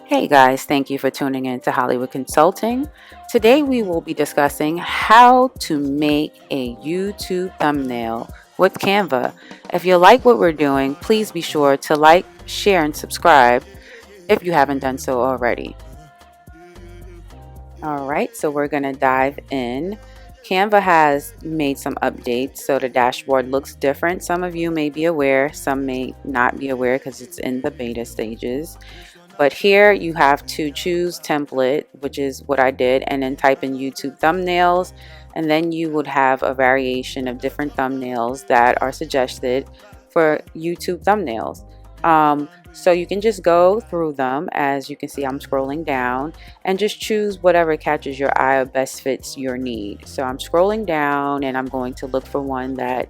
Hey guys, thank you for tuning in to HolleyWood Consulting. Today we will be discussing how to make a YouTube thumbnail with Canva. If you like what we're doing, please be sure to like, share, and subscribe if you haven't done so already. Alright, so we're going to dive in. Canva has made some updates, so the dashboard looks different. Some of you may be aware, some may not be aware because it's in the beta stages. But here you have to choose template, which is what I did, and then type in YouTube thumbnails, and then you would have a variation of different thumbnails that are suggested for YouTube thumbnails. So you can just go through them. As you can see, I'm scrolling down and just choose whatever catches your eye or best fits your need. So I'm scrolling down and I'm going to look for one that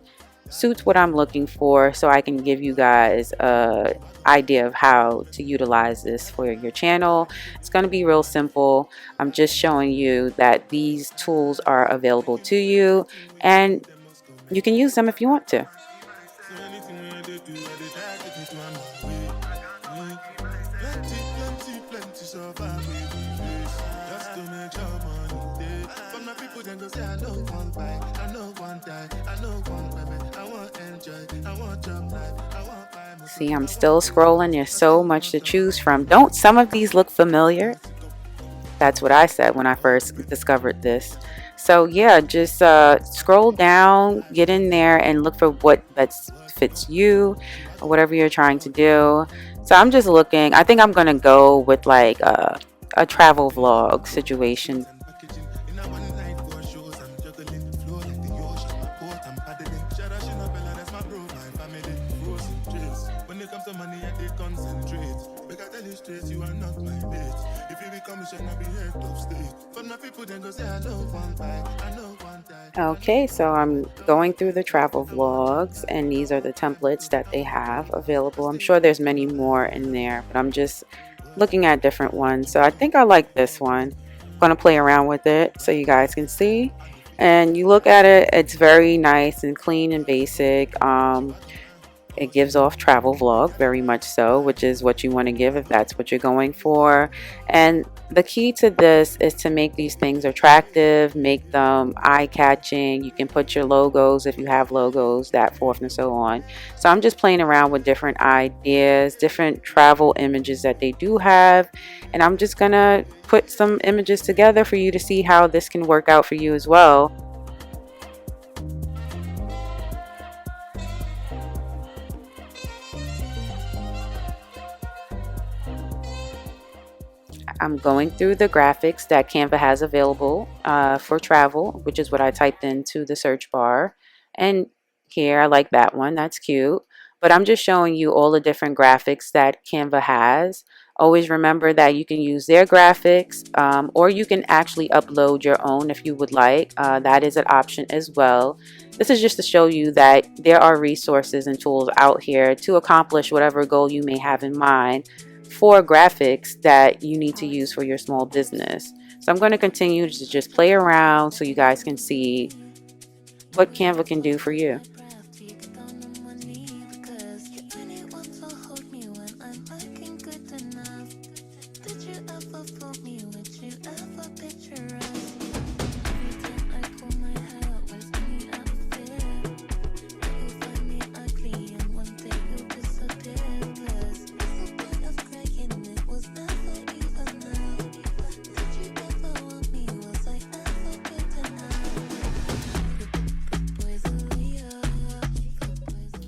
suits what I'm looking for, so I can give you guys a idea of how to utilize this for your channel. It's going to be real simple. I'm just showing you that these tools are available to you and you can use them if you want to. See, I'm still scrolling. There's so much to choose from. Don't some of these look familiar? That's what I said when I first discovered this. So yeah, just scroll down, get in there and look for what best fits you or whatever you're trying to do. So I'm just looking. I think I'm going to go with like a travel vlog situation. Okay, so I'm going through the travel vlogs and these are the templates that they have available. I'm sure there's many more in there, but I'm just looking at different ones. So I think I like this one. I'm going to play around with it so you guys can see. And you look at it, it's very nice and clean and basic. It gives off travel vlog, very much so, which is what you want to give if that's what you're going for. And the key to this is to make these things attractive, make them eye-catching. You can put your logos if you have logos, that forth and so on. So I'm just playing around with different ideas, different travel images that they do have. And I'm just going to put some images together for you to see how this can work out for you as well. I'm going through the graphics that Canva has available for travel, which is what I typed into the search bar. And here, I like that one. That's cute. But I'm just showing you all the different graphics that Canva has. Always remember that you can use their graphics or you can actually upload your own if you would like. That is an option as well. This is just to show you that there are resources and tools out here to accomplish whatever goal you may have in mind for graphics that you need to use for your small business. So I'm going to continue to just play around so you guys can see what Canva can do for you.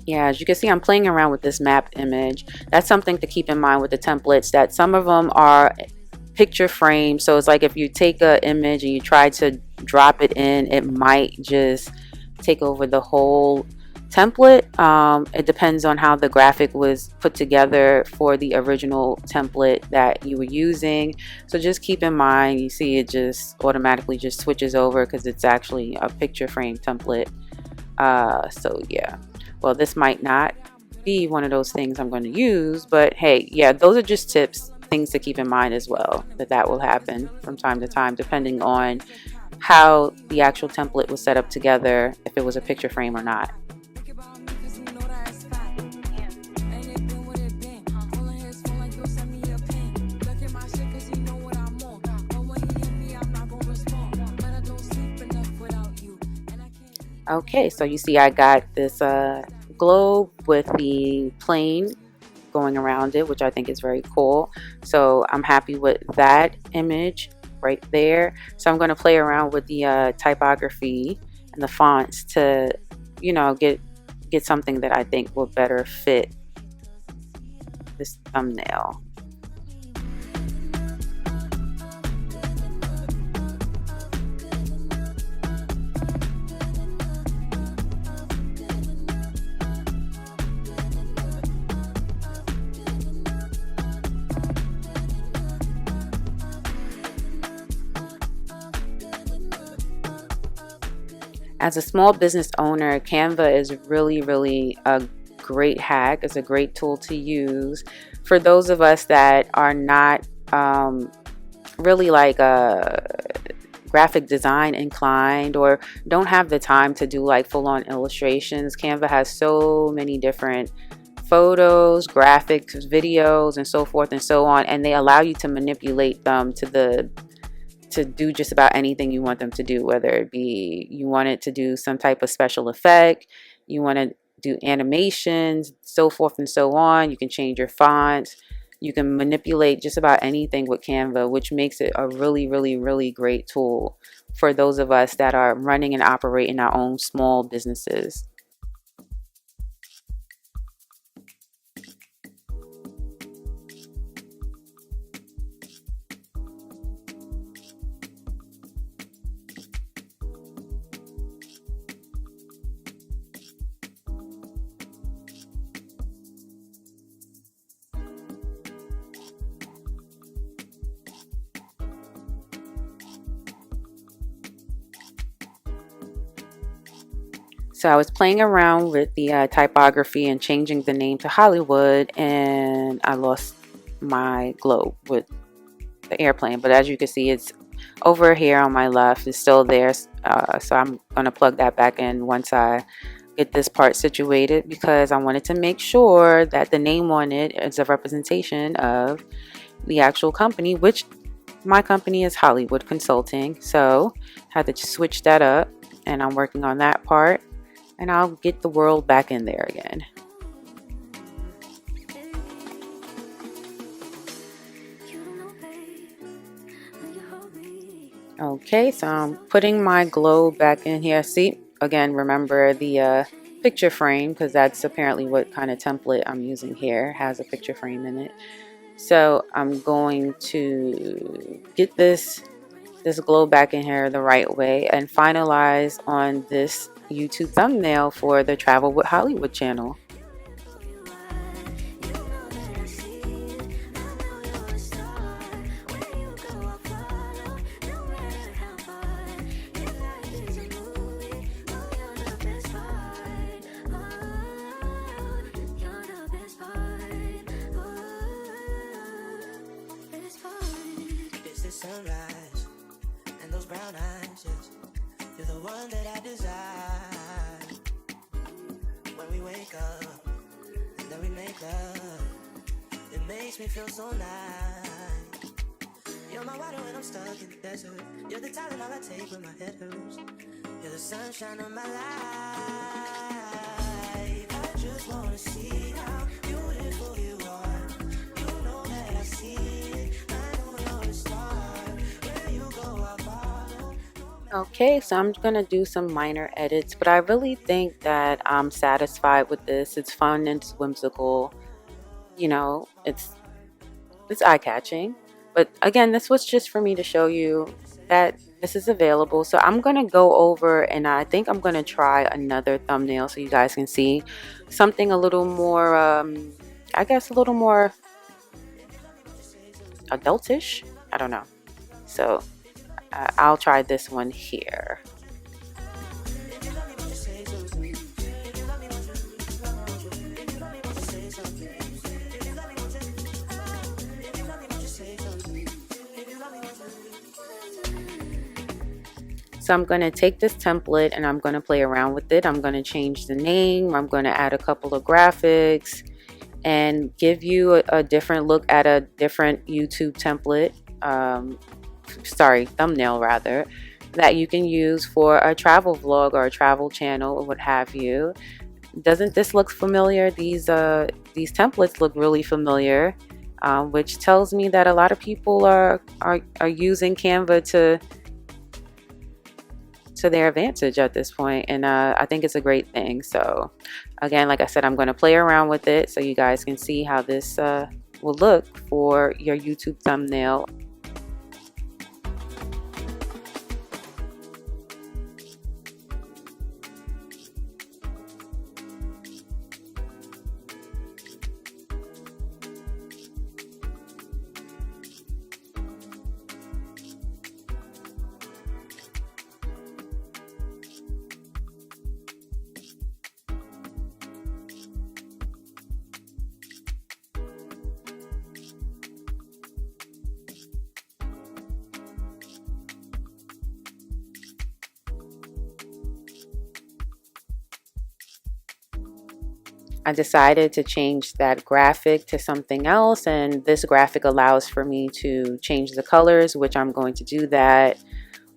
Yeah, as you can see, I'm playing around with this map image. That's something to keep in mind with the templates, that some of them are picture frame. So it's like if you take an image and you try to drop it in, it might just take over the whole template. It depends on how the graphic was put together for the original template that you were using. So just keep in mind, you see it just automatically just switches over because it's actually a picture frame template. So yeah. Well, this might not be one of those things I'm going to use, but hey, yeah, those are just tips, things to keep in mind as well, that will happen from time to time, depending on how the actual template was set up together, if it was a picture frame or not. Okay, so you see I got this globe with the plane going around it, which I think is very cool. So I'm happy with that image right there. So I'm going to play around with the typography and the fonts to, get something that I think will better fit this thumbnail. As a small business owner, Canva is really a great hack. It's a great tool to use for those of us that are not really like graphic design inclined or don't have the time to do like full-on illustrations. Canva has so many different photos, graphics, videos, and so forth and so on, and they allow you to manipulate them to do just about anything you want them to do, whether it be you want it to do some type of special effect, you want to do animations, so forth and so on. You can change your fonts. You can manipulate just about anything with Canva, which makes it a really great tool for those of us that are running and operating our own small businesses. So I was playing around with the typography and changing the name to HolleyWood, and I lost my globe with the airplane. But as you can see, it's over here on my left. It's still there. So I'm going to plug that back in once I get this part situated, because I wanted to make sure that the name on it is a representation of the actual company, which my company is HolleyWood Consulting. So I had to switch that up, and I'm working on that part. And I'll get the world back in there again. Okay, so I'm putting my globe back in here. See, again, remember the picture frame, because that's apparently what kind of template I'm using here. It has a picture frame in it. So I'm going to get this globe back in here the right way and finalize on this YouTube thumbnail for the Travel with HolleyWood channel. Sunrise and those brown eyes, yes, you're the one that I desire. When we wake up and then we make love, it makes me feel so nice. You're my water when I'm stuck in the desert. You're the Tylenol I take when my head hurts. You're the sunshine of my life. I just wanna see how beautiful you are. You know that I see it. I know you're a star. Where you go, I follow. Okay, so I'm gonna do some minor edits, but I really think that I'm satisfied with this. It's fun and it's whimsical. You know, it's eye-catching. But again, this was just for me to show you that this is available. So I'm gonna go over and I think I'm gonna try another thumbnail so you guys can see something a little more, I guess a little more adultish. I don't know. So I'll try this one here. So I'm going to take this template and I'm going to play around with it. I'm going to change the name. I'm going to add a couple of graphics and give you a different look at a different YouTube template. Sorry, thumbnail rather. that you can use for a travel vlog or a travel channel or what have you. Doesn't this look familiar? These templates look really familiar, which tells me that a lot of people are using Canva to their advantage at this point, and I think it's a great thing. So again, like I said, I'm going to play around with it so you guys can see how this will look for your YouTube thumbnail. I decided to change that graphic to something else, and this graphic allows for me to change the colors, which I'm going to do that.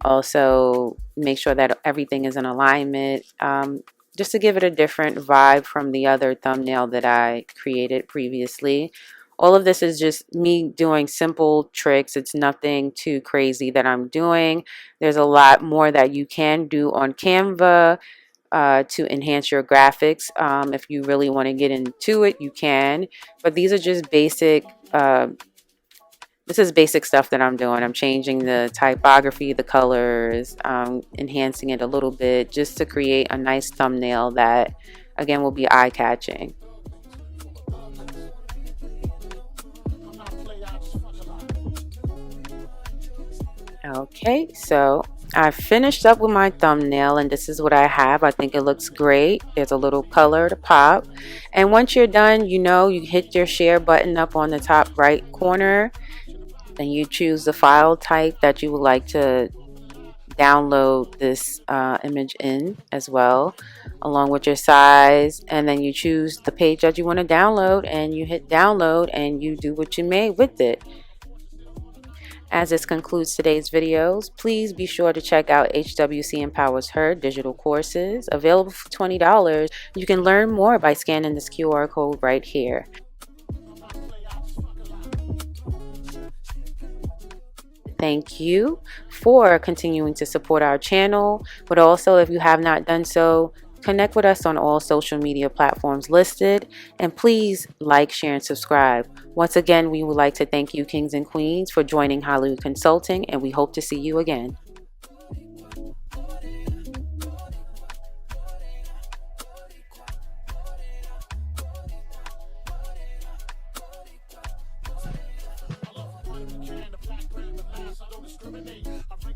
Also make sure that everything is in alignment, just to give it a different vibe from the other thumbnail that I created previously. All of this is just me doing simple tricks. It's nothing too crazy that I'm doing. There's a lot more that you can do on Canva to enhance your graphics. If you really want to get into it, you can. But these are just basic. This is basic stuff that I'm doing. I'm changing the typography, the colors, enhancing it a little bit just to create a nice thumbnail that, again, will be eye-catching. Okay, so I finished up with my thumbnail, and this is what I have. I think it looks great. There's a little color to pop. And once you're done, you hit your share button up on the top right corner. Then you choose the file type that you would like to download this image in as well, along with your size. And then you choose the page that you want to download, and you hit download, and you do what you may with it. As this concludes today's videos, please be sure to check out HWC Empowers Her digital courses, available for $20. You can learn more by scanning this QR code right here. Thank you for continuing to support our channel, but also, if you have not done so, connect with us on all social media platforms listed, and please like, share, and subscribe. Once again, we would like to thank you, kings and queens, for joining HolleyWood Consulting, and we hope to see you again.